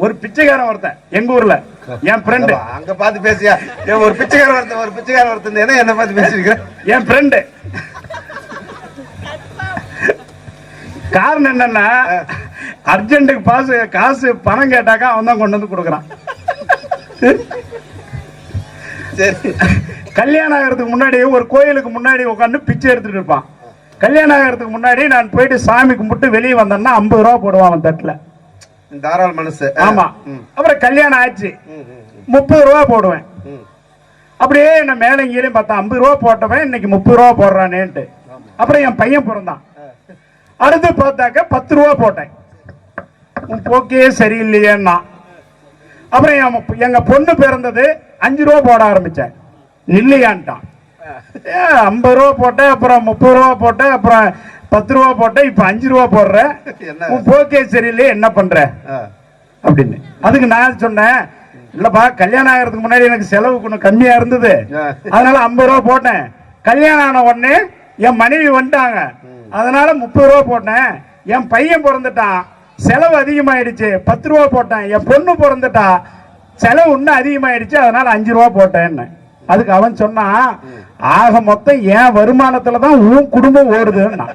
ஒரு பிச்சைக்காரன் ஒருத்தன் எங்க ஊர்ல என் ஃப்ரெண்டு அங்க பார்த்து பேசியா ஒரு பிச்சைக்காரன் ஒருத்தன் என்ன பார்த்து பேசிருக்கிறேன் என் ஃப்ரெண்டு. காரணம் என்னன்னா அர்ஜென்ட்டுக்கு காசு பணம் கேட்டாக்கா அவன் தான் கொண்டு வந்து கொடுக்குறான். சரி, கல்யாணம் ஆகிறதுக்கு முன்னாடி ஒரு கோயிலுக்கு முன்னாடி உட்காந்து பிச்சை எடுத்துட்டு இருப்பான். கல்யாணம் ஆகிறதுக்கு முன்னாடி நான் போயிட்டு சாமி கும்பிட்டு வெளியே வந்தேன்னா 50 ரூபா போடுவான் அவன் தட்டுல. தாராள மனசு. ஆமா. அப்புறம் கல்யாணம் ஆச்சு 30 ரூபா போடுவேன். அப்படியே என்ன மேல கீழே பார்த்தா 50 ரூபா போட்டவன் இன்னைக்கு 30 ரூபா போடுறானேன்ட்டு. அப்புறம் என் பையன் பிறந்தான். அடுத்து பார்த்தாக்க 10 ரூபா போட்டேன். உன் போக்கே சரியில்லையேன்னா. அப்புறம் எங்க பொண்ணு பிறந்தது 5 ரூபா போட ஆரம்பிச்சேன். இல்லையான்ட்டான். 50 ரூபா போட்டேன், அப்புறம் 30 ரூபா போட்டேன், அப்புறம் 10 ரூபா போட்டேன், இப்ப 5 ரூபா போடுற. உன் போக்கே சரியில்லையே என்ன பண்ற அப்படின்னு. அதுக்கு நான் சொன்னேன், இல்லப்பா கல்யாணம் ஆகிறதுக்கு முன்னாடி எனக்கு செலவு கொஞ்சம் கம்மியா இருந்தது, அதனால 50 ரூபா போட்டேன். கல்யாணம் ஆன உடனே என் மனைவி வந்துட்டாங்க, அதனால 30 ரூபா போட்டேன். என் பையன் பிறந்துட்டான், செலவு அதிகமாயிடுச்சு, 10 ரூபா போட்டேன். என் பொண்ணு பிறந்துட்டா, செலவு இன்னும் அதிகமாயிடுச்சு, அதனால 5 ரூபா போட்டேன்னு. அதுக்கு அவன் சொன்னான், ஆக மொத்தம் என் வருமானத்துலதான் உன் குடும்பம் ஓடுதுன்னா.